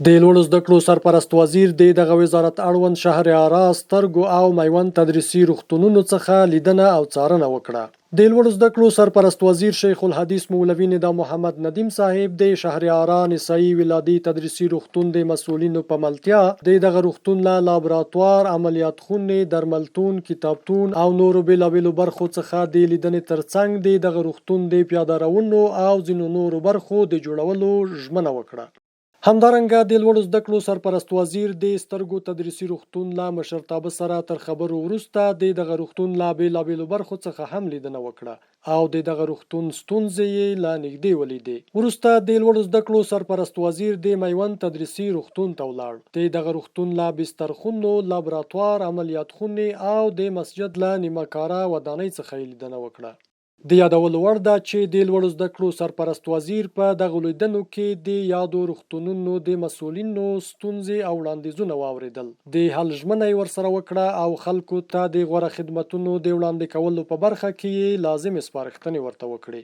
د لوړو زده کړو سرپرست وزیر د دغه وزارت اړوند شهریارا سترګو او میوند تدریسي روغتونونو څخه لیدنه او څارنه وکړه. د لوړو زده کړو سرپرست وزیر شیخ الحدیث مولوي ندا محمد ندیم صاحب د شهریارا نسائی ولادي تدریسي روغتون د مسؤلینو په ملتیا د دغه روغتون له لابراتوار، عملیات خونې، درملتون، کتابتون او نورو بیلابیلو برخو څخه د لیدنې ترڅنګ د دغه روغتون د پیاده روونو او ځینو نورو برخو د جوړولو ژمنه وکړه. همدارنګه د لوړو زده کړو سرپرست وزیر د سترګو تدریسي روغتون له مشرتابه سره تر خبرو وروسته د دغه روغتون له بیلابیلو برخو څخه هم لیدنه وکړه او د دغه روغتون ستونزې یې له نږدې ولیدې. وروسته د لوړو زده کړو سرپرست وزیر د میوند تدریسي روغتون ته ولاړ. د دغه روغتون له بسترخونو، لابراتوار، عملیات خونې او د مسجد له نیمه کاره ودانۍ څخه یې لیدنه وکړه. د یادولو وړ ده چې د لوړو زده کړو سرپرست وزیر په دغه لیدنو کې د یادو روغتونونو د مسؤلینو ستونزې او وړاندیزونه واوریدل، د حل ژمنه یې ورسره وکړه او خلکو ته د غوره خدمتونو د وړاندې کولو په برخه کې یې لازمې سپارښتنې ورته وکړې.